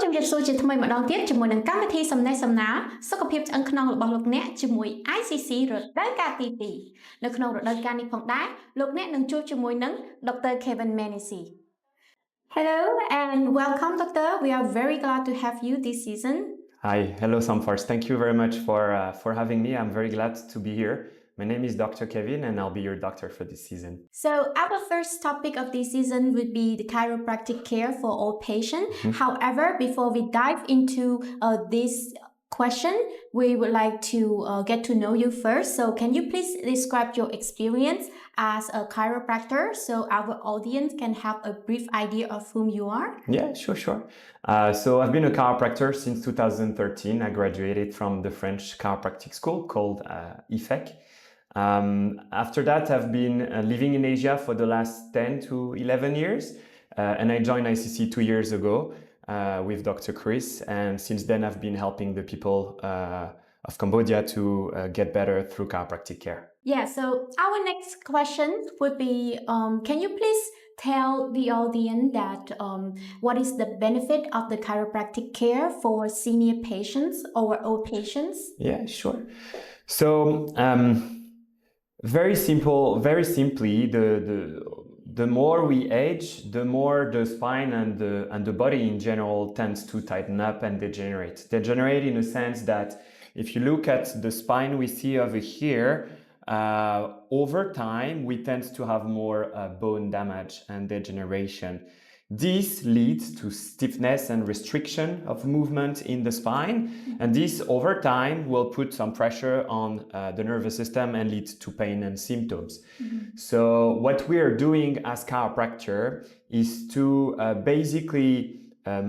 ជំរាបសួរជាថ្មីម្ដងទៀតជាមួយនឹងកម្មវិធីសំណេះសំណាលសុខភាពឆ្អឹងខ្នងរបស់លោកអ្នកជាមួយ ICC រដូវកាលទី2នៅក្នុងរដូវកាលនេះផងដែរលោកអ្នកនឹងជួបជាមួយនឹង Dr. Kevin Menisi. Hello and welcome Doctor. We are very glad to have you this season. Hi, hello Samfars. Thank you very much for having me. I'm very glad to be here. My name is Dr. Kevin and I'll be your doctor for this season. So our first topic of this season would be the chiropractic care for all patients. However, before we dive into this question, we would like to get to know you first. So can you please describe your experience as a chiropractor so our audience can have a brief idea of whom you are? Yeah, sure. So I've been a chiropractor since 2013. I graduated from the French chiropractic school called 𝙒𝙚. After that, I've been living in Asia for the last 10 to 11 years, and I joined ICC 2 years ago with Dr. Chris, and since then I've been helping the people of Cambodia to get better through chiropractic care. Yeah, so our next question would be, can you please tell the audience that what is the benefit of the chiropractic care for senior patients or old patients? Yeah, sure. So, very simply, the more we age, the more the spine and the body in general tends to tighten up and degenerate. Degenerate in a sense that if you look at the spine we see over here, over time we tend to have more bone damage and degeneration. This leads to stiffness and restriction of movement in the spine, and this over time will put some pressure on the nervous system and lead to pain and symptoms. So what we are doing as chiropractor is to basically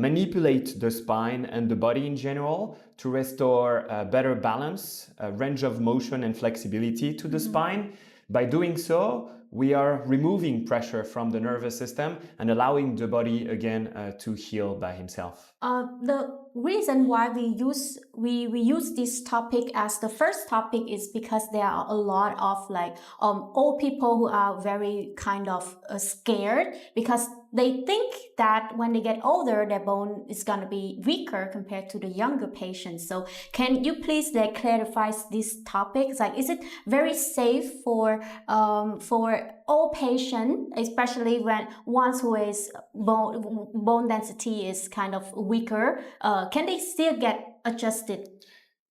manipulate the spine and the body in general to restore better balance, range of motion and flexibility to the spine. By doing so, we are removing pressure from the nervous system and allowing the body again to heal by himself. The reason why we use this topic as the first topic is because there are a lot of old people who are very kind of scared because they think that when they get older, their bone is going to be weaker compared to the younger patients. So can you please clarify this topic? Is it very safe for all patients, especially when ones who is bone density is kind of weaker? Can they still get adjusted?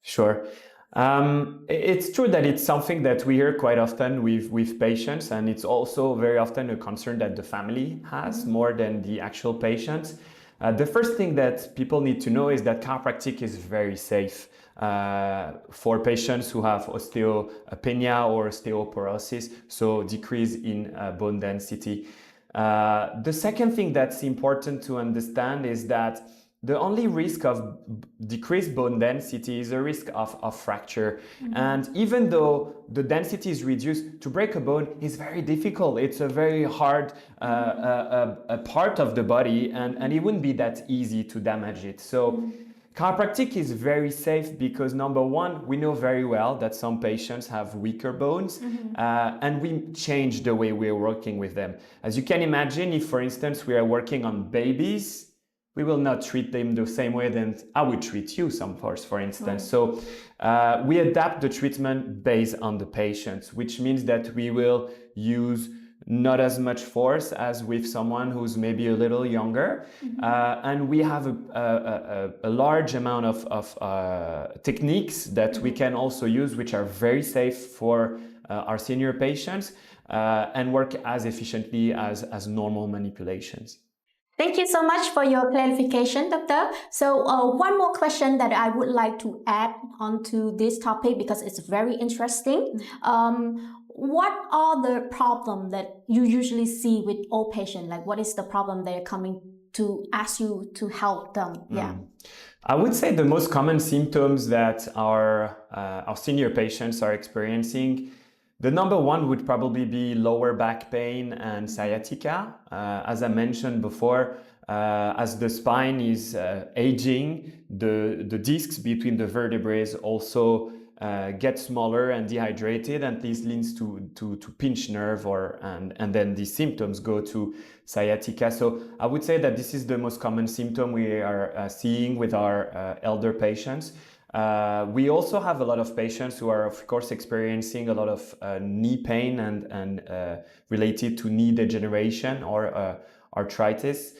Sure. It's true that it's something that we hear quite often with patients, and it's also very often a concern that the family has more than the actual patients. The first thing that people need to know is that chiropractic is very safe for patients who have osteopenia or osteoporosis, so decrease in bone density. The second thing that's important to understand is that the only risk of decreased bone density is a risk of fracture. And even though the density is reduced, to break a bone is very difficult. It's a very hard a part of the body, and it wouldn't be that easy to damage it. So chiropractic is very safe because number one, we know very well that some patients have weaker bones, and we change the way we're working with them. As you can imagine, if for instance we are working on babies, we will not treat them the same way than I would treat you, for instance. So we adapt the treatment based on the patients, which means that we will use not as much force as with someone who's maybe a little younger. And we have a large amount of techniques that we can also use, which are very safe for our senior patients and work as efficiently as normal manipulations. Thank you so much for your clarification, Doctor. So one more question that I would like to add onto this topic because it's very interesting. What are the problems that you usually see with old patients? What is the problem they're coming to ask you to help them? Yeah. I would say the most common symptoms that our senior patients are experiencing, the number one would probably be lower back pain and sciatica. As I mentioned before, as the spine is aging, the discs between the vertebrae also get smaller and dehydrated, and this leads to pinch nerve, and then these symptoms go to sciatica. So I would say that this is the most common symptom we are seeing with our elder patients. We also have a lot of patients who are, of course, experiencing a lot of knee pain and related to knee degeneration or arthritis,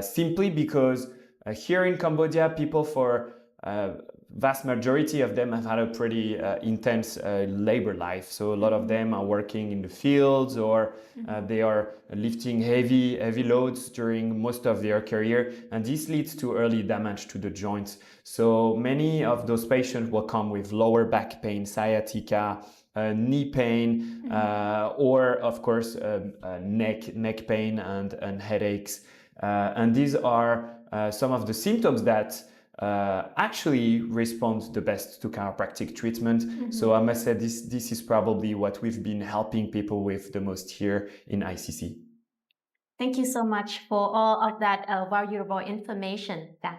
simply because here in Cambodia, people for vast majority of them have had a pretty intense labor life. So a lot of them are working in the fields, or they are lifting heavy loads during most of their career, and this leads to early damage to the joints. So many of those patients will come with lower back pain, sciatica, knee pain, or of course neck pain and headaches. And these are some of the symptoms that actually respond the best to chiropractic treatment. So I must say this is probably what we've been helping people with the most here in ICC. Thank you so much for all of that valuable information ចា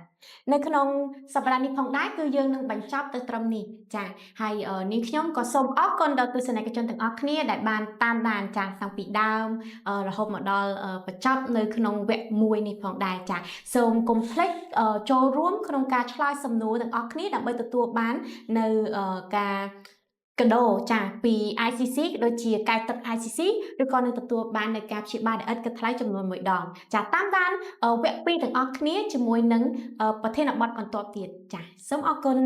នៅក្នុងសប្តាហ៍នេះផងដែរគឺយើងនឹងបញ្ចប់ទៅត្រឹមនេះចាហើយនាងខ្ញុំក៏សូមអរគុណដល់ទស្សនិកជនទាំងអស់គ្នាដែលបានតាមដានចាតាំងពីដើមរហូតមកដល់បញ្ចប់នៅក្នុងវគ្គ1នេះផងដែរចាសូមកុំភ្លេចចូលរួមក្នុងការឆ្លើយសំណួរទាំងអស់គ្នាដើម្បីទទួលបាននៅការកដោចាពី ICC ដូចជាកាយទឹក ICC ឬក៏នឹងទទួលបាននៅការព្យាបាលដែលឥតគិតថ្លៃចំនួន1ដងចាតាមដានវគ្គ2ទាំងអស់គ្នាជាមួយនឹងប្រធានបទបន្តទៀតចាសូមអរគុណ